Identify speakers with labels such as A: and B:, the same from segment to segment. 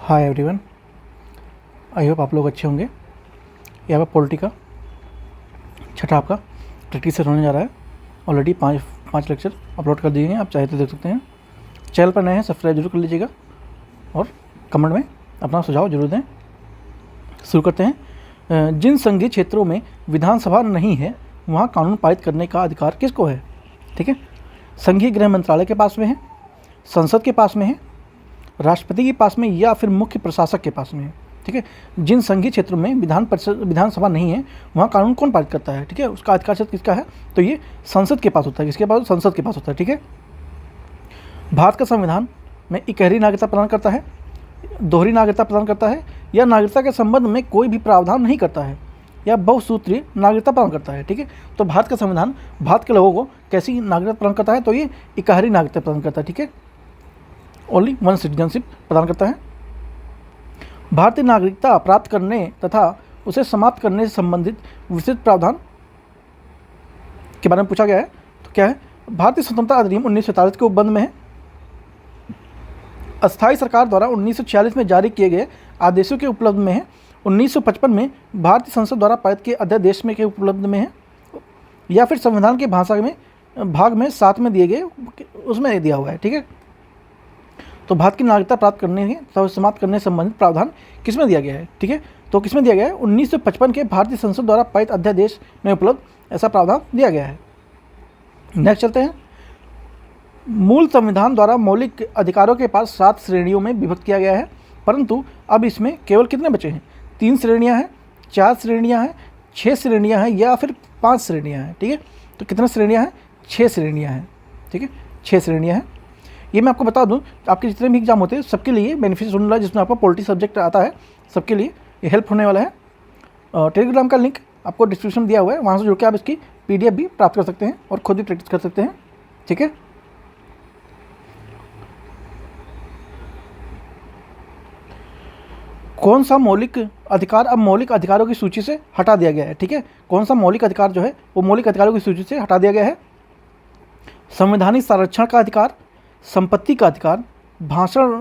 A: Hi everyone, I hope आप लोग अच्छे होंगे। यहाँ पर पॉलिटी का छठा आपका प्रैक्टिस होने जा रहा है। ऑलरेडी पाँच लेक्चर अपलोड कर दिए हैं, आप चाहे तो देख सकते हैं। चैनल पर नए हैं सब्सक्राइब जरूर कर लीजिएगा और कमेंट में अपना सुझाव जरूर दें। शुरू करते हैं। जिन संघीय क्षेत्रों में विधानसभा नहीं है वहाँ कानून पारित करने का अधिकार किसको है? ठीक है, संघीय गृह मंत्रालय के पास में है, संसद के पास में है, राष्ट्रपति के पास में या फिर मुख्य प्रशासक के पास में है। ठीक है, जिन संघीय क्षेत्रों में विधानसभा नहीं है वहाँ कानून कौन पारित करता है? ठीक है, उसका अधिकार क्षेत्र किसका है? तो ये संसद के पास होता है। किसके पास? संसद के पास होता है। ठीक है, भारत का संविधान में इकहरी नागरिकता प्रदान करता है, दोहरी नागरिकता प्रदान करता है, या नागरिकता के संबंध में कोई भी प्रावधान नहीं करता है, या बहुसूत्रीय नागरिकता प्रदान करता है। ठीक है, तो भारत का संविधान भारत के लोगों को कैसी नागरिकता प्रदान करता है? तो ये इकहरी नागरिकता प्रदान करता है। ठीक है, ओनली वन सिटीजनशिप प्रदान करता है। भारतीय नागरिकता प्राप्त करने तथा उसे समाप्त करने से संबंधित विस्तृत प्रावधान के बारे में पूछा गया है। तो क्या है? भारतीय स्वतंत्रता अधिनियम 1947 के उपबंध में है। अस्थायी सरकार द्वारा 1946 में जारी किए गए आदेशों के उपलब्ध में है। 1955 में भारतीय संसद द्वारा पारित किए अध्यादेश में के उपलब्ध में है, या फिर संविधान के भाषा में भाग में 7 में दिए गए उसमें दिया हुआ है। ठीक है, तो भारत की नागरिकता प्राप्त करने तथा समाप्त करने से संबंधित प्रावधान किसमें दिया गया है? ठीक है, तो किसमें दिया गया है? 1955 के भारतीय संसद द्वारा पारित अध्यादेश में उपलब्ध ऐसा प्रावधान दिया गया है। नेक्स्ट चलते हैं। मूल संविधान द्वारा मौलिक अधिकारों के पास 7 श्रेणियों में विभक्त किया गया है, परंतु अब इसमें केवल कितने बचे हैं? 3 श्रेणियां हैं, 4 श्रेणियां हैं, 6 श्रेणियां हैं, या फिर 5 श्रेणियां हैं। ठीक है, तो कितने श्रेणियां हैं? 6 श्रेणियां हैं। ठीक है, 6 श्रेणियां हैं। ये मैं आपको बता दूं, आपके जितने भी एग्जाम होते हैं सबके लिए बेनिफिशियल होने वाला, जिसमें आपका पॉलिटी सब्जेक्ट आता है सबके लिए ये हेल्प होने वाला है। टेलीग्राम का लिंक आपको डिस्क्रिप्शन दिया हुआ है, वहाँ से जुड़ के आप इसकी PDF भी प्राप्त कर सकते हैं और खुद भी प्रैक्टिस कर सकते हैं। ठीक है, कौन सा मौलिक अधिकार अब मौलिक अधिकारों की सूची से हटा दिया गया है? ठीक है, कौन सा मौलिक अधिकार जो है वो मौलिक अधिकारों की सूची से हटा दिया गया है? संवैधानिक संरक्षण का अधिकार, संपत्ति का अधिकार, भाषण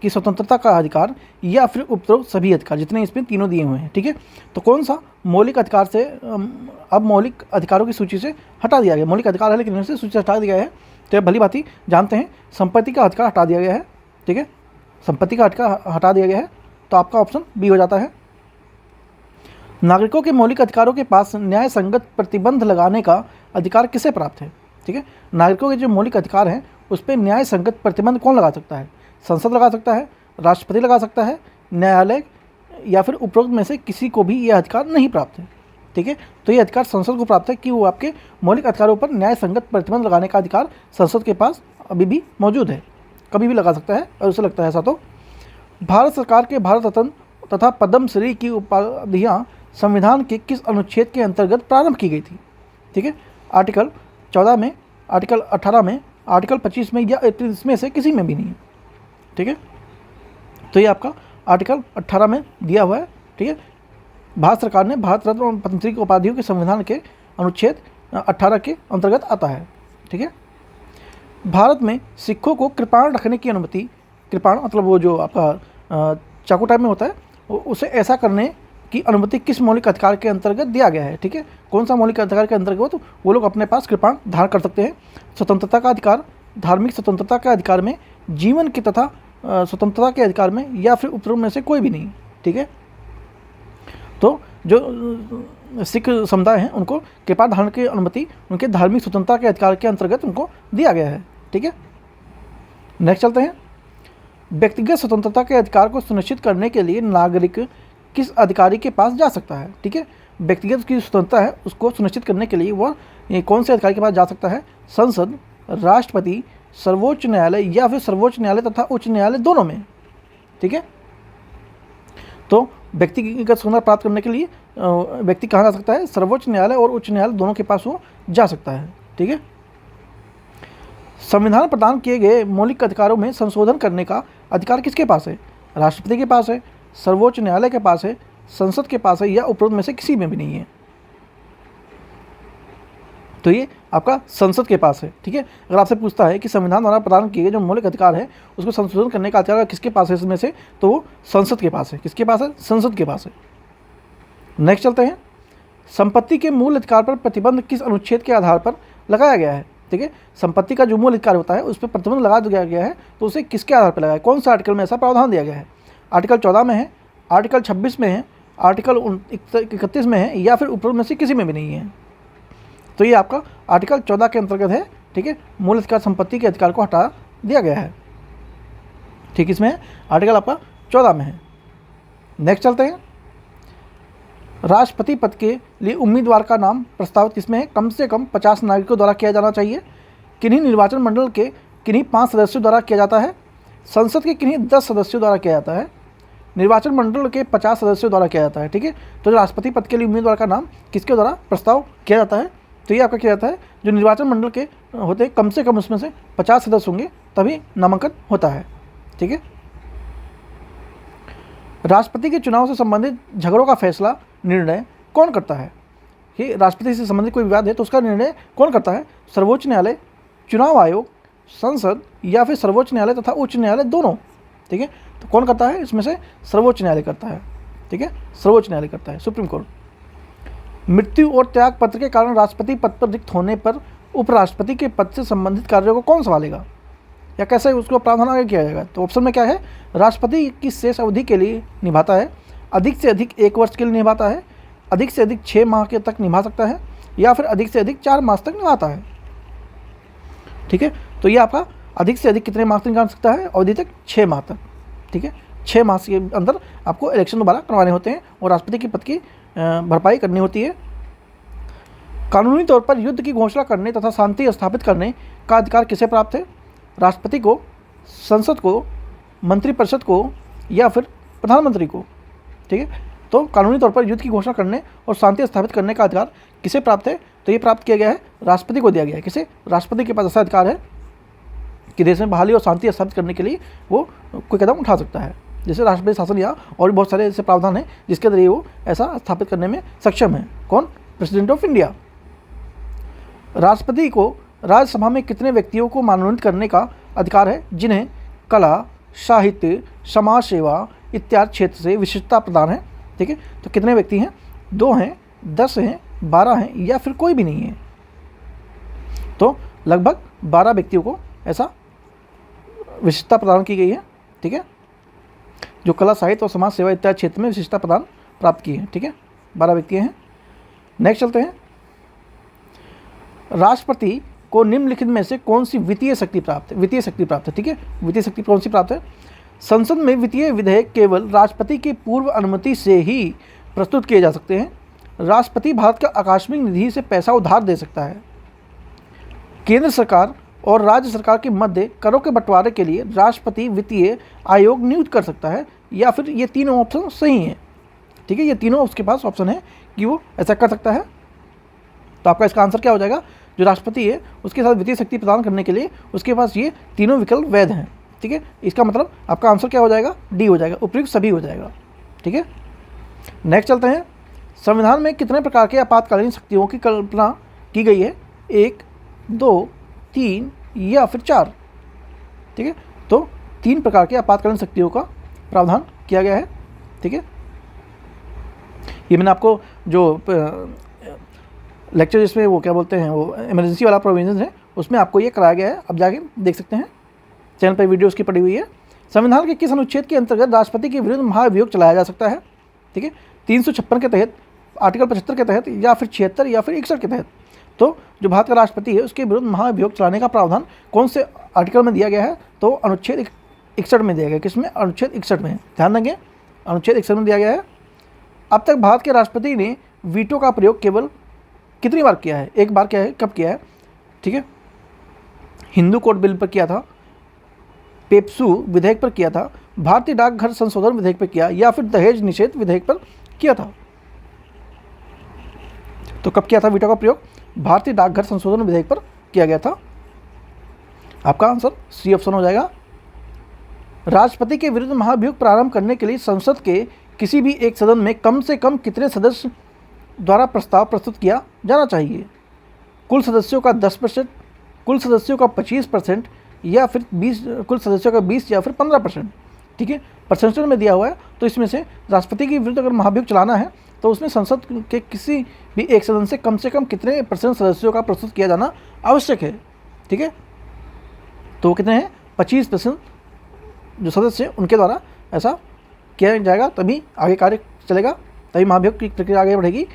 A: की स्वतंत्रता का अधिकार, या फिर उपरोक्त सभी अधिकार, जितने इसमें तीनों दिए हुए हैं। ठीक है, तो कौन सा मौलिक अधिकार से अब मौलिक अधिकारों की सूची से हटा दिया गया? मौलिक अधिकार है लेकिन इनसे सूची से हटा दिया गया है, तो भली भांति जानते हैं संपत्ति का अधिकार हटा दिया गया है। ठीक है, संपत्ति का अधिकार हटा दिया गया है, तो आपका ऑप्शन बी हो जाता है। नागरिकों के मौलिक अधिकारों के पास न्याय संगत प्रतिबंध लगाने का अधिकार किसे प्राप्त है? ठीक है, नागरिकों के जो मौलिक अधिकार हैं उस पर न्याय संगत प्रतिबंध कौन लगा सकता है? संसद लगा सकता है, राष्ट्रपति लगा सकता है, न्यायालय, या फिर उपरोक्त में से किसी को भी यह अधिकार नहीं प्राप्त है। ठीक है, तो ये अधिकार संसद को प्राप्त है कि वो आपके मौलिक अधिकारों पर न्याय संगत प्रतिबंध लगाने का अधिकार संसद के पास अभी भी मौजूद है, कभी भी लगा सकता है और उसे लगता है ऐसा। तो भारत सरकार के भारत रत्न तथा पद्म श्री की उपाधियाँ संविधान के किस अनुच्छेद के अंतर्गत प्रारंभ की गई थी? ठीक है, आर्टिकल 14 में, आर्टिकल 18 में, आर्टिकल 25 में, या 31 में से किसी में भी नहीं है। ठीक है, तो ये आपका आर्टिकल 18 में दिया हुआ है। ठीक है, भारत सरकार ने भारत रत्न और पद्मश्री की उपाधियों के संविधान के अनुच्छेद 18 के अंतर्गत आता है। ठीक है, भारत में सिखों को कृपाण रखने की अनुमति, कृपाण मतलब वो जो आपका चाकू टाइप में होता है, उसे ऐसा करने की अनुमति किस मौलिक अधिकार के अंतर्गत दिया गया है? ठीक है, कौन सा मौलिक अधिकार के अंतर्गत? तो वो लोग अपने पास कृपाण धारण कर सकते हैं। स्वतंत्रता का अधिकार, धार्मिक स्वतंत्रता के अधिकार में, जीवन के तथा स्वतंत्रता के अधिकार में, या फिर उपरोक्त में से कोई भी नहीं। ठीक है, तो जो सिख समुदाय हैं उनको कृपाण धारण की अनुमति उनके धार्मिक स्वतंत्रता के अधिकार के अंतर्गत उनको दिया गया है। ठीक है, नेक्स्ट चलते हैं। व्यक्तिगत स्वतंत्रता के अधिकार को सुनिश्चित करने के लिए नागरिक किस अधिकारी के पास जा सकता है? ठीक है, व्यक्तिगत की स्वतंत्रता है उसको सुनिश्चित करने के लिए वह कौन से अधिकारी के पास जा सकता है? संसद, राष्ट्रपति, सर्वोच्च न्यायालय, या फिर सर्वोच्च न्यायालय तथा उच्च न्यायालय दोनों में। ठीक है, तो व्यक्तिगत स्वतंत्रता प्राप्त करने के लिए व्यक्ति कहाँ जा सकता है? सर्वोच्च न्यायालय और उच्च न्यायालय दोनों के पास वो जा सकता है। ठीक है, संविधान प्रदान किए गए मौलिक अधिकारों में संशोधन करने का अधिकार किसके पास है? राष्ट्रपति के पास है, सर्वोच्च न्यायालय के पास है, संसद के पास है, या उपरोक्त में से किसी में भी नहीं है। तो ये आपका संसद के पास है। ठीक है, अगर आपसे पूछता है कि संविधान द्वारा प्रदान किए गए जो मौलिक अधिकार है उसको संशोधन करने का अधिकार किसके पास है इसमें से, तो वो संसद के पास है। किसके पास है? संसद के पास है। नेक्स्ट चलते हैं, संपत्ति के मूल अधिकार पर प्रतिबंध किस अनुच्छेद के आधार पर लगाया गया है? ठीक है, संपत्ति का जो मूल अधिकार होता है उस पर प्रतिबंध लगा दिया गया है, तो उसे किसके आधार पर लगाया? कौन सा आर्टिकल में ऐसा प्रावधान दिया गया है? आर्टिकल 14 में है, आर्टिकल 26 में है, आर्टिकल 31 में है, या फिर ऊपर में से किसी में भी नहीं है। तो ये आपका आर्टिकल 14 के अंतर्गत है। ठीक है, मूल अधिकार संपत्ति के अधिकार को हटा दिया गया है। ठीक, इसमें आर्टिकल आपका 14 में है। नेक्स्ट चलते हैं, राष्ट्रपति पद के लिए उम्मीदवार का नाम प्रस्तावित किसमें है? कम से कम 50 नागरिकों द्वारा किया जाना चाहिए। किन्हीं निर्वाचन मंडल के किन्हीं 5 सदस्यों द्वारा किया जाता है। संसद के किन्हीं 10 सदस्यों द्वारा किया जाता है। निर्वाचन मंडल के 50 सदस्यों द्वारा किया जाता है। ठीक है, तो राष्ट्रपति पद के लिए उम्मीदवार का नाम किसके द्वारा प्रस्ताव किया जाता है? तो ये आपका किया जाता है जो निर्वाचन मंडल के होते हैं, कम से कम उसमें से 50 सदस्य होंगे तभी नामांकन होता है। ठीक है, राष्ट्रपति के चुनाव से संबंधित झगड़ों का फैसला निर्णय कौन करता है? कि राष्ट्रपति से संबंधित कोई विवाद है तो उसका निर्णय कौन करता है? सर्वोच्च न्यायालय, चुनाव आयोग, संसद, या फिर सर्वोच्च न्यायालय तथा उच्च न्यायालय दोनों। ठीक है, तो कौन करता है इसमें से? सर्वोच्च न्यायालय करता है। ठीक है, सर्वोच्च न्यायालय करता है, सुप्रीम कोर्ट। मृत्यु और त्याग पत्र के कारण राष्ट्रपति पद पर रिक्त होने पर उपराष्ट्रपति के पद से संबंधित कार्यों को कौन संभालेगा, या कैसे उसको प्रावधान आगे किया जाएगा? तो ऑप्शन में क्या है? राष्ट्रपति की शेष अवधि के लिए निभाता है, अधिक से अधिक 1 वर्ष के लिए निभाता है, अधिक से अधिक 6 माह के तक निभा सकता है, या फिर अधिक से अधिक 4 मास तक निभाता है। ठीक है, तो ये आपका अधिक से अधिक कितने माह तक निकाल सकता है? अवधि तक 6 माह तक। ठीक है, 6 माह के अंदर आपको इलेक्शन दोबारा करवाने होते हैं और राष्ट्रपति के पद की भरपाई करनी होती है। कानूनी तौर पर युद्ध की घोषणा करने तथा शांति स्थापित करने का अधिकार किसे प्राप्त है? राष्ट्रपति को, संसद को, मंत्रिपरिषद को, या फिर प्रधानमंत्री को। ठीक है, तो कानूनी तौर पर युद्ध की घोषणा करने और शांति स्थापित करने का अधिकार किसे प्राप्त है? तो ये प्राप्त किया गया है, राष्ट्रपति को दिया गया है। किसे? राष्ट्रपति के पास ऐसा अधिकार है कि देश में बहाली और शांति स्थापित करने के लिए वो कोई कदम उठा सकता है। जैसे राष्ट्रपति शासन या और भी बहुत सारे ऐसे प्रावधान हैं जिसके जरिए वो ऐसा स्थापित करने में सक्षम है। कौन? President of India. राष्ट्रपति को राज्यसभा में कितने व्यक्तियों को मनोनीत करने का अधिकार है जिन्हें कला, साहित्य, समाज सेवा इत्यादि क्षेत्र से विशिष्टता प्रदान है? ठीक है, तो कितने व्यक्ति हैं? 2 हैं, 10 हैं, 12 हैं, या फिर कोई भी नहीं है? तो लगभग 12 व्यक्तियों को ऐसा विशिष्टता प्रदान की गई है। ठीक है, जो कला, साहित्य और समाज सेवा इत्यादि क्षेत्र में विशिष्टता प्रदान प्राप्त की है। ठीक है, 12 व्यक्ति हैं। नेक्स्ट चलते हैं, राष्ट्रपति को निम्नलिखित में से कौन सी वित्तीय शक्ति प्राप्त है? वित्तीय शक्ति प्राप्त है। ठीक है, वित्तीय शक्ति कौन सी प्राप्त है? संसद में वित्तीय विधेयक केवल राष्ट्रपति की पूर्व अनुमति से ही प्रस्तुत किए जा सकते हैं। राष्ट्रपति भारत का आकस्मिक निधि से पैसा उधार दे सकता है। केंद्र सरकार और राज्य सरकार के मध्य करों के बंटवारे के लिए राष्ट्रपति वित्तीय आयोग नियुक्त कर सकता है, या फिर ये तीनों ऑप्शन सही हैं। ठीक है, ये तीनों उसके पास ऑप्शन है कि वो ऐसा कर सकता है। तो आपका इसका आंसर क्या हो जाएगा? जो राष्ट्रपति है उसके साथ वित्तीय शक्ति प्रदान करने के लिए उसके पास ये तीनों विकल्प वैध हैं। ठीक है, इसका मतलब आपका आंसर क्या हो जाएगा? डी हो जाएगा, उपयुक्त सभी हो जाएगा। ठीक है, नेक्स्ट चलते हैं, संविधान में कितने प्रकार के आपातकालीन शक्तियों की कल्पना की गई है? 1, 2, 3 या फिर 4? ठीक है, तो 3 प्रकार के आपातकालीन शक्तियों का प्रावधान किया गया है। ठीक है, ये मैंने आपको जो लेक्चर जिसमें वो क्या बोलते हैं वो इमरजेंसी वाला प्रोविजन है उसमें आपको ये कराया गया है, आप जाके देख सकते हैं, चैनल पर वीडियो उसकी पड़ी हुई है। संविधान के किस अनुच्छेद के अंतर्गत राष्ट्रपति के विरुद्ध महाभियोग चलाया जा सकता है? ठीक है, 356 के तहत, आर्टिकल 75 के तहत, या फिर 76 या फिर 61 के तहत। तो जो भारत का राष्ट्रपति है उसके विरुद्ध महाभियोग चलाने का प्रावधान कौन से आर्टिकल में दिया गया है? तो अनुच्छेद 61 में दिया गया है। किसमें? अनुच्छेद 61 में। ध्यान देंगे, अनुच्छेद 61 में दिया गया है। अब तक भारत के राष्ट्रपति ने वीटो का प्रयोग केवल कितनी बार किया है? 1 बार किया है। कब किया है? ठीक है, हिंदू कोड बिल पर किया था, पेप्सू विधेयक पर किया था, भारतीय डाकघर संशोधन विधेयक पर किया, या फिर दहेज निषेध विधेयक पर किया था। तो कब किया था वीटो का प्रयोग? भारतीय डाकघर संशोधन विधेयक पर किया गया था। आपका आंसर सी ऑप्शन हो जाएगा। राष्ट्रपति के विरुद्ध महाभियोग प्रारंभ करने के लिए संसद के किसी भी एक सदन में कम से कम कितने सदस्य द्वारा प्रस्ताव प्रस्तुत किया जाना चाहिए? कुल सदस्यों का 10%, कुल सदस्यों का 25% या फिर 20, कुल सदस्यों का 20 या फिर 15%। ठीक है, परसेंटेज में दिया हुआ है। तो इसमें से राष्ट्रपति के विरुद्ध अगर महाभियोग चलाना है तो उसमें संसद के किसी भी एक सदन से कम कितने % सदस्यों का प्रस्तुत किया जाना आवश्यक है। ठीक है, तो वो कितने हैं, 25% जो सदस्य हैं उनके द्वारा ऐसा किया जाएगा, तभी आगे कार्य चलेगा, तभी महाभियोग की प्रक्रिया आगे बढ़ेगी।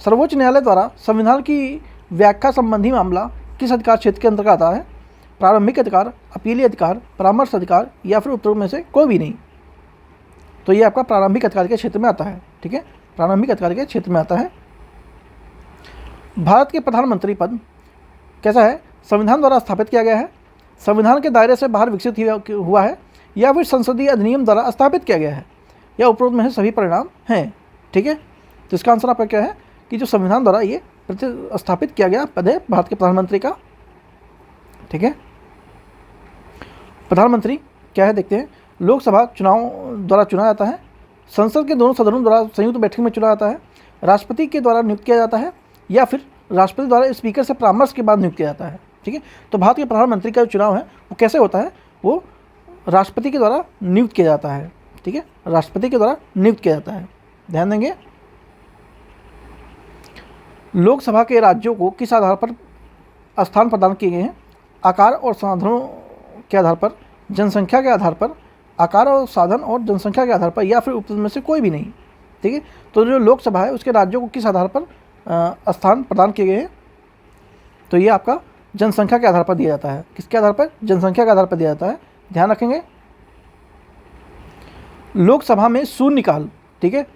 A: सर्वोच्च न्यायालय द्वारा संविधान की व्याख्या संबंधी मामला किस अधिकार क्षेत्र के अंतर्गत आता है? प्रारंभिक अधिकार, अपीलीय अधिकार, परामर्श अधिकार या फिर उत्तरों में से कोई भी नहीं। तो ये आपका प्रारंभिक अधिकार के क्षेत्र में आता है। ठीक है, प्रारंभिक अधिकार के क्षेत्र में आता है। भारत के प्रधानमंत्री पद कैसा है? संविधान द्वारा स्थापित किया गया है, संविधान के दायरे से बाहर विकसित हुआ है या फिर संसदीय अधिनियम द्वारा स्थापित किया गया है, या उपरोक्त में से सभी परिणाम हैं। ठीक है, तो इसका आंसर आपका क्या है कि जो संविधान द्वारा ये स्थापित किया गया पद है भारत के प्रधानमंत्री का। ठीक है, प्रधानमंत्री क्या है देखते हैं। लोकसभा चुनाव द्वारा चुना जाता है, संसद के दोनों सदनों द्वारा संयुक्त बैठक में चुना जाता है, राष्ट्रपति के द्वारा नियुक्त किया जाता है या फिर राष्ट्रपति द्वारा स्पीकर से परामर्श के बाद नियुक्त किया जाता है। ठीक है, तो भारत के प्रधानमंत्री का जो चुनाव है वो कैसे होता है? वो राष्ट्रपति के द्वारा नियुक्त किया जाता है। ठीक है, राष्ट्रपति के द्वारा नियुक्त किया जाता है, ध्यान देंगे। लोकसभा के राज्यों को किस आधार पर स्थान प्रदान किए गए हैं? आकार और साधनों के आधार पर, जनसंख्या के आधार पर, आकार और साधन और जनसंख्या के आधार पर, या फिर उपरोक्त में से कोई भी नहीं। ठीक है, तो जो लोकसभा है उसके राज्यों को किस आधार पर स्थान प्रदान किए गए हैं? तो ये आपका जनसंख्या के आधार पर दिया जाता है। किसके आधार पर? जनसंख्या के आधार पर दिया जाता है, ध्यान रखेंगे। लोकसभा में शून्यकाल, ठीक है,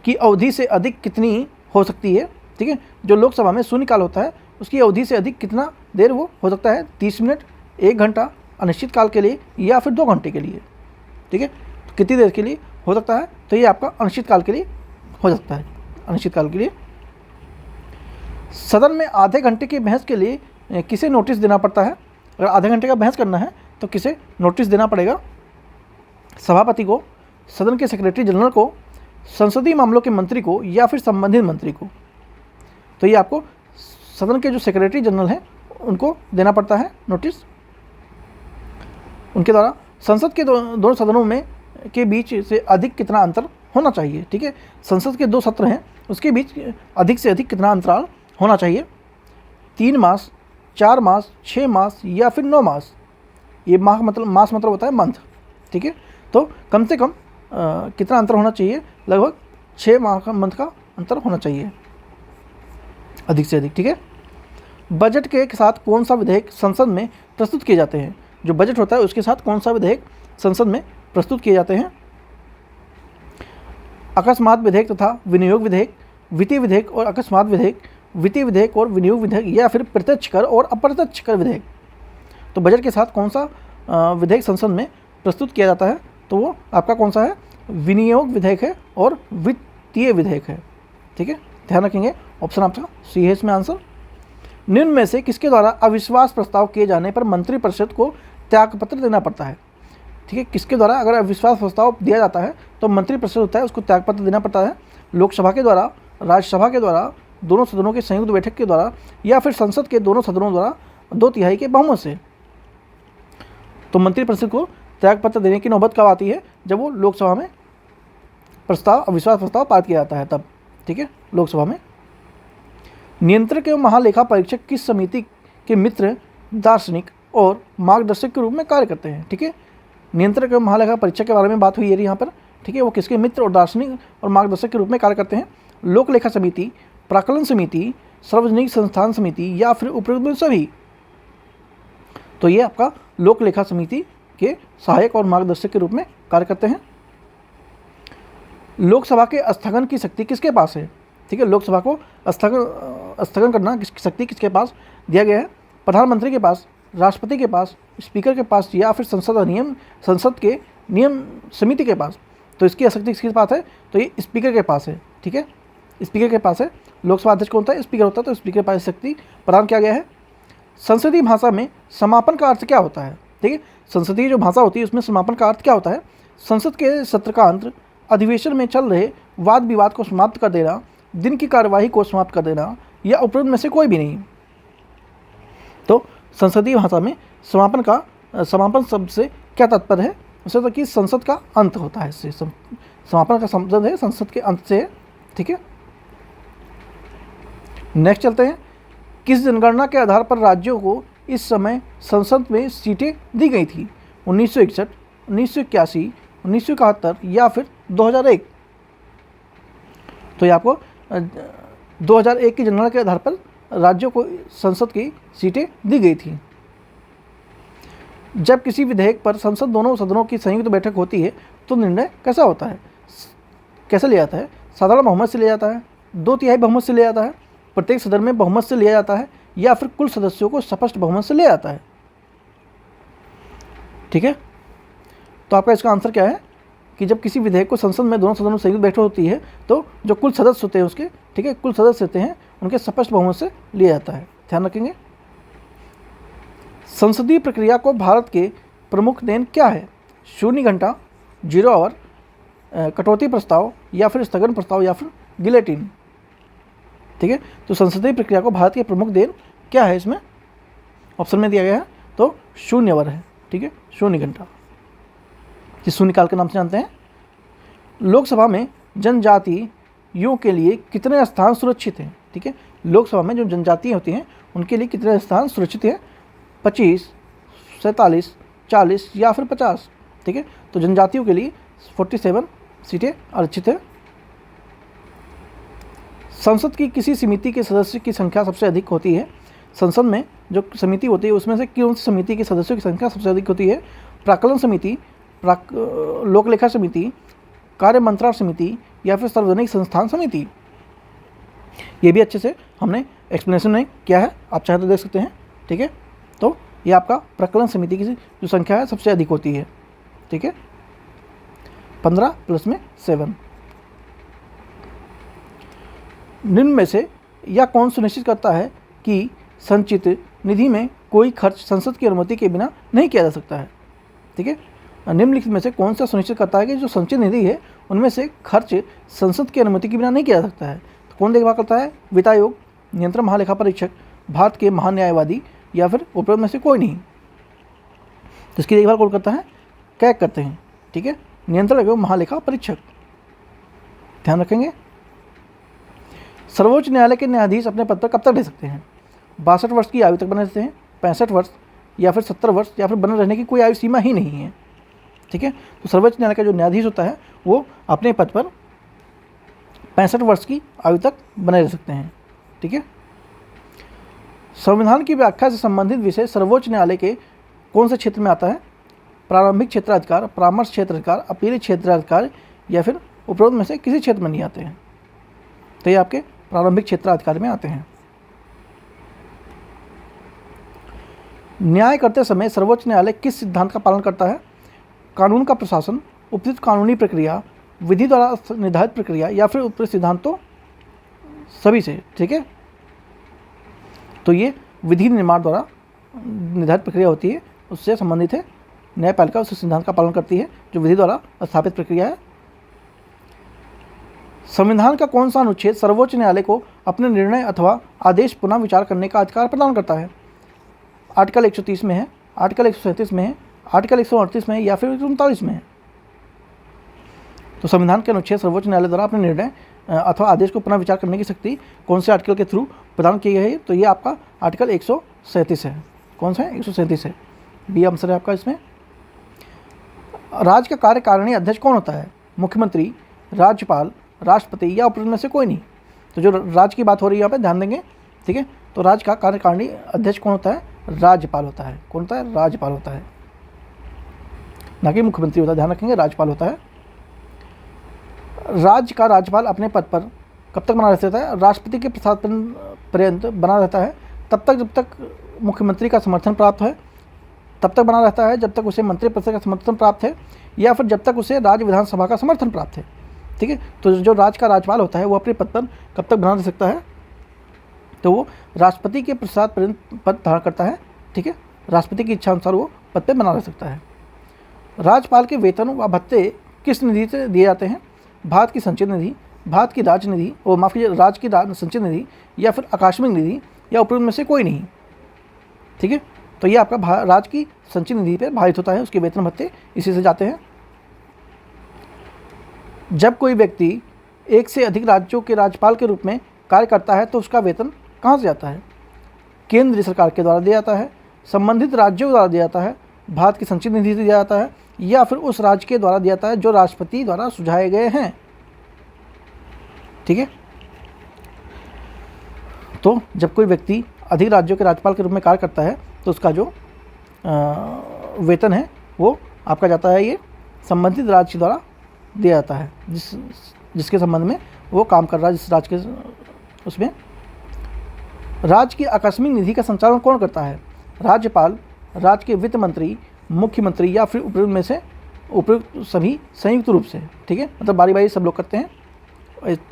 A: की अवधि से अधिक कितनी हो सकती है? ठीक है, जो लोकसभा में शून्यकाल होता है उसकी अवधि से अधिक कितना देर वो हो सकता है? 30 मिनट, 1 घंटा, अनिश्चित काल के लिए या फिर 2 घंटे के लिए। ठीक है, तो कितनी देर के लिए हो सकता है? तो ये आपका अनिश्चित काल के लिए हो सकता है, अनिश्चित काल के लिए। सदन में आधे घंटे की बहस के लिए किसे नोटिस देना पड़ता है? अगर आधे घंटे का बहस करना है तो किसे नोटिस देना पड़ेगा? सभापति को, सदन के सेक्रेटरी जनरल को, संसदीय मामलों के मंत्री को या फिर संबंधित मंत्री को। तो ये आपको सदन के जो सेक्रेटरी जनरल हैं उनको देना पड़ता है नोटिस। उनके द्वारा संसद के दोनों सदनों में के बीच से अधिक कितना अंतर होना चाहिए? ठीक है, संसद के 2 सत्र हैं उसके बीच अधिक से अधिक कितना अंतराल होना चाहिए? 3 मास, 4 मास, 6 मास या फिर 9 मास। ये मास मतलब होता है मंथ। ठीक है, तो कम से कम कितना अंतर होना चाहिए? लगभग 6 मंथ का अंतर होना चाहिए, अधिक से अधिक। ठीक है, बजट के साथ कौन सा विधेयक संसद में प्रस्तुत किए जाते हैं? जो बजट होता है उसके साथ कौन सा विधेयक संसद में प्रस्तुत किए जाते हैं? अकस्मात विधेयक तथा विनियोग विधेयक, वित्तीय विधेयक और अकस्मात विधेयक, वित्तीय विधेयक और विनियोग विधेयक, या फिर प्रत्यक्ष कर और अप्रत्यक्ष कर विधेयक। तो बजट के साथ कौन सा विधेयक संसद में प्रस्तुत किया जाता है? तो वो आपका कौन सा है? विनियोग विधेयक है और वित्तीय विधेयक है। ठीक है, ध्यान रखेंगे, ऑप्शन आपका सी है इसमें आंसर। निम्न में से किसके द्वारा अविश्वास प्रस्ताव किए जाने पर मंत्रिपरिषद को त्यागपत्र देना पड़ता है? ठीक है, किसके द्वारा अगर अविश्वास प्रस्ताव दिया जाता है तो मंत्रिपरिषद होता है उसको त्यागपत्र देना पड़ता है। लोकसभा के द्वारा, राज्यसभा के द्वारा, दोनों सदनों के संयुक्त बैठक के द्वारा, या फिर संसद के दोनों सदनों द्वारा 2/3 के बहुमत से। तो मंत्रिपरिषद को त्यागपत्र देने की नौबत कब आती है? जब वो लोकसभा में अविश्वास प्रस्ताव पारित किया जाता है तब। ठीक है, लोकसभा में। नियंत्रक एवं महालेखा परीक्षक किस समिति के मित्र, दार्शनिक और मार्गदर्शक के रूप में कार्य करते हैं? ठीक है, नियंत्रक एवं महालेखा परीक्षक के बारे में बात हुई है यहाँ पर। ठीक है, वो किसके मित्र और दार्शनिक और मार्गदर्शक के रूप में कार्य करते हैं? लोक लेखा समिति, प्राक्कलन समिति, सार्वजनिक संस्थान समिति या फिर उपरोक्त सभी। तो ये आपका लोक लेखा समिति के सहायक और मार्गदर्शक के रूप में कार्य करते हैं। लोकसभा के स्थगन की शक्ति किसके पास है? ठीक है, लोकसभा को स्थगन करना की शक्ति किसके पास दिया गया है? प्रधानमंत्री के पास, राष्ट्रपति के पास, स्पीकर के पास या फिर संसद के नियम समिति के पास। तो इसकी शक्ति किसके पास है? तो ये स्पीकर के पास है। ठीक है, स्पीकर के पास है। लोकसभा अध्यक्ष कौन होता है? स्पीकर होता है। तो स्पीकर के पास शक्ति प्रदान किया गया है। संसदीय भाषा में समापन का अर्थ क्या होता है? ठीक है, संसदीय जो भाषा होती है उसमें समापन का अर्थ क्या होता है? संसद के सत्र का अंत, अधिवेशन में चल रहे वाद विवाद को समाप्त कर देना, दिन की कार्यवाही को समाप्त कर देना या उपरोक्त में से कोई भी नहीं। तो संसदीय भाषा में समापन शब्द से क्या तात्पर्य है? उसे तो कि संसद का अंत होता है, इससे समापन का शब्द है संसद के अंत से, ठीक है। नेक्स्ट चलते हैं। किस जनगणना के आधार पर राज्यों को इस समय संसद में सीटें दी गई थी? 1961, 1981, 1971 या फिर 2001? तो ये आपको 2001 की जनगणना के आधार पर राज्यों को संसद की सीटें दी गई थी। जब किसी विधेयक पर संसद दोनों सदनों की संयुक्त बैठक होती है तो निर्णय कैसा होता है, कैसे लिया जाता है? साधारण बहुमत से लिया जाता है, 2/3 बहुमत से लिया जाता है, प्रत्येक सदन में बहुमत से लिया जाता है, या फिर कुल सदस्यों को स्पष्ट बहुमत से लिया जाता है? ठीक है, तो आपका इसका आंसर क्या है कि जब किसी विधेयक को संसद में दोनों सदनों में संयुक्त बैठक होती है तो जो कुल सदस्य होते हैं उसके, ठीक है, कुल सदस्य होते हैं उनके स्पष्ट बहुमत से लिया जाता है। ध्यान रखेंगे। संसदीय प्रक्रिया को भारत के प्रमुख देन क्या है? 0 घंटा, 0 आवर, कटौती प्रस्ताव या फिर स्थगन प्रस्ताव या फिर गिलेटिन? ठीक है, तो संसदीय प्रक्रिया को भारत के प्रमुख देन क्या है? इसमें ऑप्शन में दिया गया है तो 0 आवर है, ठीक है, 0 घंटा, जिस शून्यकाल के नाम से जानते हैं। लोकसभा में जनजातियों के लिए कितने स्थान सुरक्षित हैं? ठीक है, लोकसभा में जो जनजातियाँ होती हैं उनके लिए कितने स्थान सुरक्षित हैं? 25, 47, 40 या फिर 50? ठीक है, तो जनजातियों के लिए 47 सीटें आरक्षित है। संसद की किसी समिति के सदस्य की संख्या सबसे अधिक होती है? संसद में जो समिति होती है उसमें से कौन सी समिति के सदस्यों की संख्या सबसे अधिक होती है? प्राक्कलन समिति, लोकलेखा समिति, कार्य मंत्रणा समिति या फिर सार्वजनिक संस्थान समिति? ये भी अच्छे से हमने एक्सप्लेनेशन में किया है, आप चाहे तो देख सकते हैं। ठीक है, तो ये आपका प्राक्कलन समिति की जो संख्या है सबसे अधिक होती है। ठीक है, 15 प्लस में 7। निम्न में से यह कौन सुनिश्चित करता है कि संचित निधि में कोई खर्च संसद की अनुमति के बिना नहीं किया जा सकता है? ठीक है, निम्नलिखित में से कौन सा सुनिश्चित करता है कि जो संचित निधि है उनमें से खर्च संसद की अनुमति के बिना नहीं किया जा सकता है? तो कौन देखभाल करता है? वित्त आयोग, नियंत्रण महालेखा परीक्षक, भारत के महान्यायवादी या फिर उपरोक्त में से कोई नहीं? तो इसकी देखभाल कौन करता है? कैग करते हैं। ठीक है, नियंत्रण एवं महालेखा परीक्षक। ध्यान रखेंगे। सर्वोच्च न्यायालय के न्यायाधीश अपने पद पर कब तक रह सकते हैं? 62 वर्ष की आयु तक बने रहते हैं, 65 वर्ष या फिर 70 वर्ष या फिर बने रहने की कोई आयु सीमा ही नहीं है। ठीक है, तो सर्वोच्च न्यायालय का जो न्यायाधीश होता है वो अपने पद पर 65 वर्ष की आयु तक बने रह सकते हैं। ठीक है, संविधान की व्याख्या से संबंधित विषय सर्वोच्च न्यायालय के कौन से क्षेत्र में आता है? प्रारंभिक क्षेत्राधिकार, परामर्श क्षेत्राधिकार, अपील क्षेत्राधिकार या फिर उपरोक्त में से किसी क्षेत्र में नहीं आते हैं? तो ये आपके प्रारंभिक क्षेत्राधिकार में आते हैं। न्याय करते समय सर्वोच्च न्यायालय किस सिद्धांत का पालन करता है? कानून का प्रशासन, उपयुक्त कानूनी प्रक्रिया, विधि द्वारा निर्धारित प्रक्रिया या फिर उपयुक्त सिद्धांतों सभी से? ठीक है, तो ये विधि निर्माण द्वारा निर्धारित प्रक्रिया होती है उससे संबंधित है। न्यायपालिका उस सिद्धांत का पालन करती है जो विधि द्वारा स्थापित प्रक्रिया है। संविधान का कौन सा अनुच्छेद सर्वोच्च न्यायालय को अपने निर्णय अथवा आदेश पुनः विचार करने का अधिकार प्रदान करता है? आर्टिकल 130 में है, आर्टिकल 137 में है, आर्टिकल 138 में है या फिर 139 में है? तो संविधान के अनुच्छेद सर्वोच्च न्यायालय द्वारा अपने निर्णय अथवा आदेश को पुनः विचार करने की शक्ति कौन से आर्टिकल के थ्रू प्रदान की गई है? तो ये आपका आर्टिकल 137 है। कौन सा है? 137 है, बी आंसर है आपका इसमें। राज्य का कार्यकारिणी अध्यक्ष कौन होता है? मुख्यमंत्री, राज्यपाल, राष्ट्रपति या उपरोक्त में से कोई नहीं? तो जो राज्य की बात हो रही है यहाँ पे ध्यान देंगे। ठीक है, तो राज्य का कार्यकारिणी अध्यक्ष कौन होता है? राज्यपाल होता है। कौन होता है? राज्यपाल होता है, ना कि मुख्यमंत्री होता है। ध्यान रखेंगे, राज्यपाल होता है। राज्य का राज्यपाल अपने पद पर कब तक बना रहता है? राष्ट्रपति के प्रसाद पर्यंत बना रहता है, तब तक जब तक मुख्यमंत्री का समर्थन प्राप्त है, तब तक बना रहता है जब तक उसे मंत्रिपरिषद का समर्थन प्राप्त है, या फिर जब तक उसे राज्य विधानसभा का समर्थन प्राप्त है। ठीक है, तो जो राज्य का राज्यपाल होता है वो अपने पद पर कब तक बना रह सकता है? तो वो राष्ट्रपति के प्रसाद पर्यंत पद धारण करता है। ठीक है, राष्ट्रपति की इच्छा अनुसार वो पद पर बना रह सकता है। राज्यपाल के वेतन व भत्ते किस निधि से दिए जाते हैं? भारत की संचित निधि, भारत की राजनिधि और माफ़ कीजिए राज्य की संचित निधि या फिर आकस्मिक निधि या उपरोक्त में से कोई नहीं। ठीक है, तो ये आपका राज्य की संचित निधि पर भारित होता है, उसके वेतन भत्ते इसी से जाते हैं। जब कोई व्यक्ति एक से अधिक राज्यों के राज्यपाल के रूप में कार्य करता है तो उसका वेतन कहाँ से जाता है? केंद्रीय सरकार के द्वारा दिया जाता है, संबंधित राज्यों द्वारा दिया जाता है, भारत की संचित निधि से दिया जाता है या फिर उस राज्य के द्वारा दिया जाता है जो राष्ट्रपति द्वारा सुझाए गए हैं। ठीक है, तो जब कोई व्यक्ति अधिक राज्यों के राज्यपाल के रूप में कार्य करता है तो उसका जो वेतन है वो आपका जाता है, ये संबंधित राज्य द्वारा दिया जाता है, जिसके संबंध में वो काम कर रहा है, जिस राज्य के उसमें। राज्य की आकस्मिक निधि का संचालन कौन करता है? राज्यपाल, राज्य के वित्त मंत्री, मुख्यमंत्री या फिर उपयुक्त में से उपयुक्त सभी संयुक्त रूप से। ठीक है, मतलब बारी बारी सब लोग करते हैं,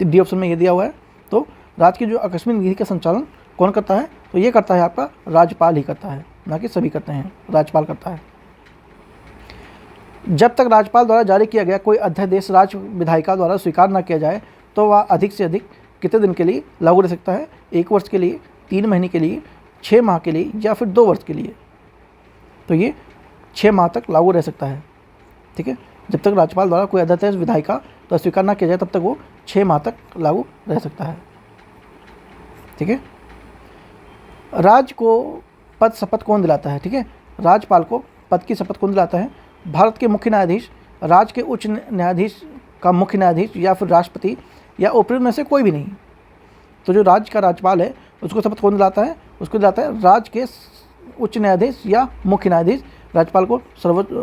A: डी ऑप्शन में ये दिया हुआ है। तो राज्य की जो आकस्मिक निधि का संचालन कौन करता है? तो ये करता है आपका राज्यपाल ही करता है, ना कि सभी करते हैं, राज्यपाल करता है। जब तक राज्यपाल द्वारा जारी किया गया कोई अध्यादेश राज्य विधायिका द्वारा स्वीकार न किया जाए तो वह अधिक से अधिक कितने दिन के लिए लागू रह सकता है? 1 वर्ष के लिए, 3 महीने के लिए, 6 माह के लिए या फिर 2 वर्ष के लिए? तो ये 6 माह तक लागू रह सकता है। ठीक है, जब तक राज्यपाल द्वारा कोई अध्यादेश विधायिका द्वारा स्वीकार न किया जाए तब तक वो 6 माह तक लागू रह सकता है। ठीक है, राज्य को पद शपथ कौन दिलाता है? ठीक है, राज्यपाल को पद की शपथ कौन दिलाता है? भारत के मुख्य न्यायाधीश, राज्य के उच्च न्यायाधीश का मुख्य न्यायाधीश या फिर राष्ट्रपति या उपयुक्त में से कोई भी नहीं। तो जो राज्य का राज्यपाल है उसको शपथ कौन दिलाता है? उसको दिलाता है राज्य के उच्च न्यायाधीश या मुख्य न्यायाधीश, राज्यपाल को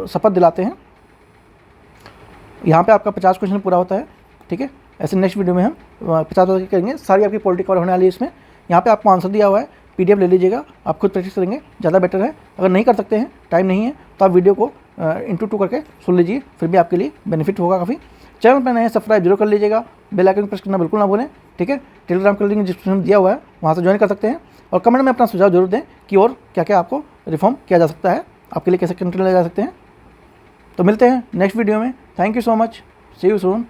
A: शपथ दिलाते हैं। यहाँ पे आपका 50 क्वेश्चन पूरा होता है। ठीक है, ऐसे नेक्स्ट वीडियो में हम 50 करेंगे, सारी आपकी पॉलिटी कवर होने वाली है इसमें। यहाँ पे आपको आंसर दिया हुआ है, PDF ले लीजिएगा, आप खुद प्रैक्टिस करेंगे, ज़्यादा बेटर है। अगर नहीं कर सकते हैं, टाइम नहीं है, तो आप वीडियो को इंटू 2 करके सुन लीजिए, फिर भी आपके लिए बेनिफिट होगा काफ़ी। चैनल पर नए हैं, सब्सक्राइब जरूर कर लीजिएगा, बेल आइकन प्रेस करना बिल्कुल ना भूलें। ठीक है, टेलीग्राम का लिंक डिस्क्रिप्शन दिया हुआ है, वहाँ से ज्वाइन कर सकते हैं। और कमेंट में अपना सुझाव जरूर दें कि और क्या क्या आपको रिफॉर्म किया जा सकता है, आपके लिए कैसे कंटेंट ले जा सकते हैं। तो मिलते हैं नेक्स्ट वीडियो में। Thank you so much, see you soon.